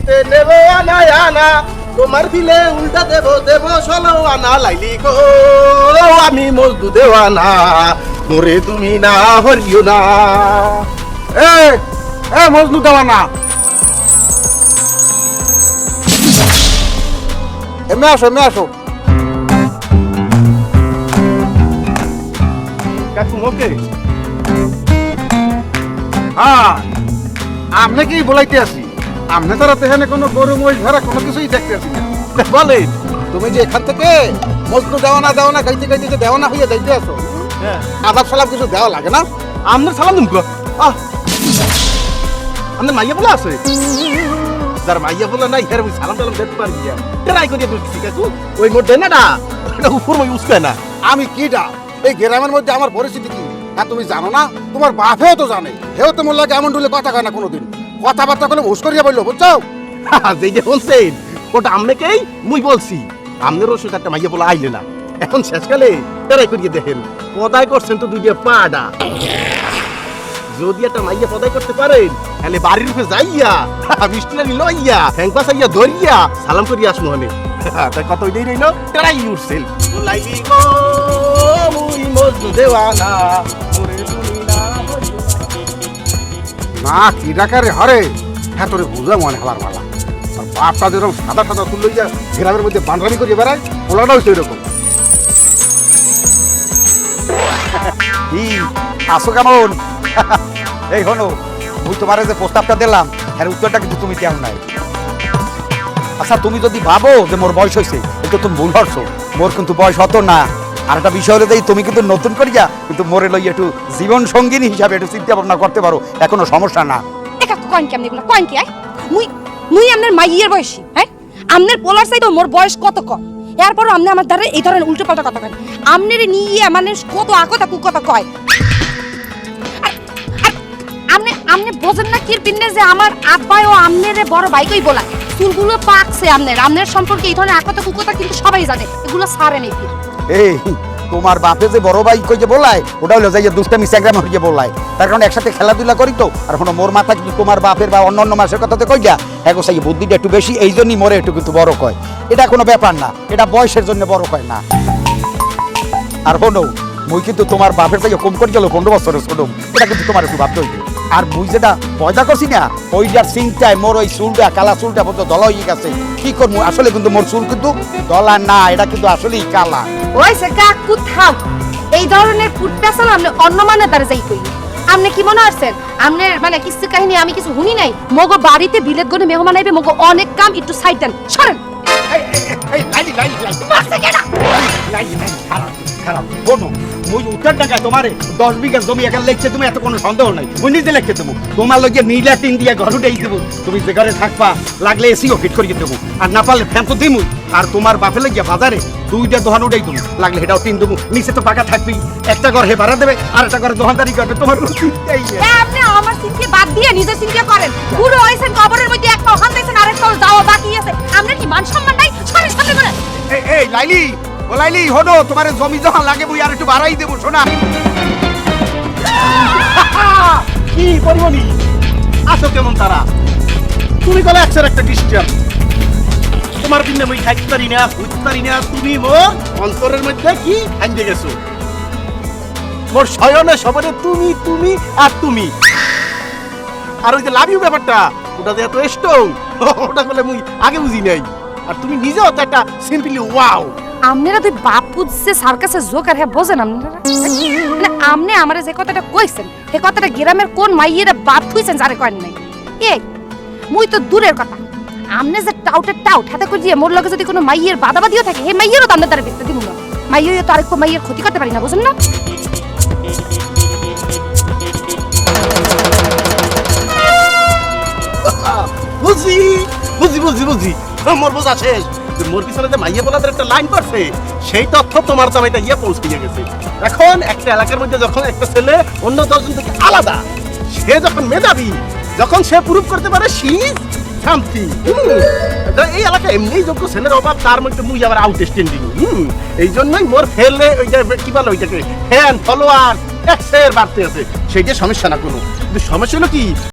কিস্তিতে নেব আনায় আনা, তোমার দিলে উল্টা দেব দেব ষোলো আনা, লাইলি গো আমি মজদু দেওয়ানা, মোরে তুমি না হরিও না। এ মজনু দেওয়ানা, এমনি আসো এমনি আসো। কাকু ওকে হ্যাঁ, আপনি কি বলাইতে আছি? আপনি তারা এখানে কোনো গরু মহিষ ভরা কোনো কিছুই দেখতে আসি না। বলেন, তুমি যে এখান থেকে মজনু দেওয়ানা দেওয়ানা গাইতে গাইতে যে দেওয়ানা হইয়া যাইতে আসো, হ্যাঁ আদাব সালাম কিছু দেওয়া লাগে না? আপনার সালাম দিন গো। আপনার মাইয়া বলা আছে? যার মাইয়া বলা নাই হের ওই সালাম টালাম দিতে পারবি না। ট্রাই করিয়া দেখছি কাকু, ওই মোটে না না এটা উপর মই উস্কায় না। আমি কিটা এই গ্রামের মধ্যে আমার পরিস্থিতি কি আর তুমি জানো না? তোমার বাপেও তো জানে, হেও তো মোর লাগে এমন ডুলে কথা কয় না কোনোদিন। কথাবার্তা করলে হুশ করিয়া বললো, বুঝছো? যেটা বলছেন ওটা আমনেকেই মুই বলছি। আমনের ওষুধ একটা মাইয়া বলা আইলে না, এখন শেষকালে ট্রাই করিয়ে দেখেন। পদায় করছেন তো দুইটা পাডা, যদি একটা মাইয়া পদায় করতে পারেন তাহলে বাড়ির উপরে যাইয়া মিষ্টিলানি লইয়া ফ্যাং পাসাইয়া ধরিয়া সালাম করিয়া আসবো হনে। তাই কত ওইটাই রইল, ট্রাই ইউরসেল। লাইলি গো মুই মজনু দেওয়ানা, মোরে তুমি না হরিও না। না কি ডাকারে হরে, হ্যাঁ তোরে বুঝা মনে হলার ভালা। আর বাপটা যেরকম সাদা সাদা তুল লইয়া গ্রামের মধ্যে বান্ডামি করিয়ে বেড়ায়, পোলাটা হচ্ছে এরকম। কি আসো কেমন? এই হনো, মুই তোমার যে প্রস্তাবটা দিলাম এর উত্তরটা কিন্তু তুমি কেমন নাই। আচ্ছা তুমি যদি ভাবো যে মোর বয়স হয়েছে, একটু তুমি ভুল হচ্ছ। মোর কিন্তু বয়স হতো না। আর একটা বিষয় হলে তুমি কিন্তু নতুন করিয়া কিন্তু মোরে লইয়া একটু জীবন সঙ্গিনী হিসাবে একটু চিন্তা ভাবনা করতে পারো, এখনো সমস্যা না। একা কোন কেমনে এগুলা কোন কি আই? মুই আমনের মাইয়ের বয়সী, হ্যাঁ? আমনের পোলার চাইতো মোর বয়স কত কম। এরপরও আমনে আমার দ্বারা এই ধরনের উল্টোপাল্টা কথা কয়। আমনের নিয়ে মানে কত আকতা কুকতা কয়। আমনে বোঝেন না কির পিন্নে যে আমার আব্বাই ও আমনের বড় ভাইকেই বলা চুলগুলো পাকছে। আমনের সম্পর্কে এই ধরনের আকতা কুকতা কিন্তু সবাই জানে, এগুলো সারে নেই ফির। এই তোমার বাপে যে বড় ভাই কই যে বলায়, ওটা হলো যাই দুষ্টামি স্যাগ্রাম হয়ে বলায়। তার কারণে একসাথে খেলাধুলা করি তো। আর কোনো মোর মাথা কিন্তু তোমার বাপের বা অন্য মাসের কথাতে কই যা এগো সাই বুদ্ধিটা একটু বেশি, এই জন্যই মোরে একটু কিন্তু বড় কয়। এটা কোনো ব্যাপার না, এটা বয়সের জন্য বড় কয় না। আর হনো মুই কিন্তু তোমার বাপের থেকে কম করে গেল 15 বছরের ছোট, এটা কিন্তু তোমার একটু ভাবতে হইবে। আর মুই যেটা পয়দা করছি না, ওইটার চিন্তায় মোর ওই চুলটা কালা চুলটা বলতে দলা হয়ে গেছে। কি করবো আসলে কিন্তু মোর চুল কিন্তু দলা না, এটা কিন্তু আসলেই কালা। ওইসে কাকু থাম, এই ধরনের ফুটপেছাল আপনি অন্য মানের দ্বারা যাই কই। আপনি কি মনে করছেন আমনের মানে কিছু কাহিনী আমি কিছু শুনি নাই? মগো বাড়িতে বিলেত গনে মেহমান আইবে, মগো অনেক কাম, একটু সাইড দেন, সরেন। মারছে কেডা? খারাপ বলো, মুই উত্তর টাকা তোমারে 10 বিঘা জমি একা লেখছে, তুমি এত কোনো সন্দেহ নাই। মুই নিজে লেখছে দেবো, তোমার লগে নীলা টিন দিয়ে ঘর উঠেই দেবো। তুমি যে ঘরে থাকবা লাগলে এসিও ফিট করিয়ে দেবো, আর না পারলে ফ্যান তো দিমু। আর তোমার বাপে লাগিয়া বাজারে 2টা দোকান উঠেই দেবো, লাগলে সেটাও টিন দেবো। নিচে তো পাকা থাকবি, একটা ঘর হে ভাড়া দেবে আর একটা ঘরে দোকানদারি করবে। তোমার আপনি আমার চিন্তা বাদ দিয়ে নিজের চিন্তা করেন। পুরো হইছেন কবরের মধ্যে একটা ওখান দেখছেন আরেকটা যাওয়া বাকি আছে। আমরা কি মান সম্মান নাই? সরে সামনে করে। এই লাইলি, ও লাইলি হনো, তোমার জমি যখন লাগে মুই আর একটু বাড়াই দেবো শোনা। কি পরিমণি আসো কেমন তারা? তুমি কলে একসার একটা ডিস্টার্ব, তোমার বিন্দে মই খাইতে পারি না বুঝতে পারি না। তুমি মোর অন্তরের মধ্যে কি হাইন্দে গেছো। মোর শয়নে সবরে তুমি তুমি আর তুমি। আর ওই যে লাভ ইউ ব্যাপারটা, ওটা যে এত স্ট্রং, ওটা বলে মুই আগে বুঝি নাই। আর তুমি নিজেও তো একটা সিম্পলি ওয়াও। আপনারা তুই বাপু যে সার্কাসের জোকার, হ্যাঁ বোঝেন আপনারা? মানে আপনি আমারে যে কথাটা কইছেন সেই কথাটা গ্রামের কোন মাইয়েরা বাপ থুইছেন যারে করেন নাই? এই মুই তো দূরের কথা, আমনে যে টাউটের টাউট হাতে করে দিয়ে মোর লগে যদি কোনো মাইয়ের বাদাবাদিও থাকে, হে মাইয়েরও তো আপনার দ্বারা বেচতে দিব না। মাইয়েরও তো আরেকটু মাইয়ের ক্ষতি করতে পারি না, বুঝেন না? বুঝি বুঝি বুঝি বুঝি মোর বোঝা শেষ। মোর পিছনে যে মাইয়া বলাদের একটা লাইন করছে, সেই তথ্য তোমার জামাইটা গিয়ে পৌঁছে গেছে। এখন একটা এলাকার মধ্যে যখন একটা ছেলে অন্য 10 জন থেকে আলাদা, সে যখন মেধাবী, যখন সে প্রুভ করতে পারে শি ইজ সামথিং। এই এলাকা এমনি যোগ্য ছেলের অভাব, তার মধ্যে মুই আবার আউটস্ট্যান্ডিং। এই জন্যই মোর ফেললে ওই যে কি বলে ওইটাকে ফ্যান ফলোয়ার এক্সের বাড়তে আছে, সেইটা সমস্যা না কোনো। কিন্তু সমস্যা হলো কি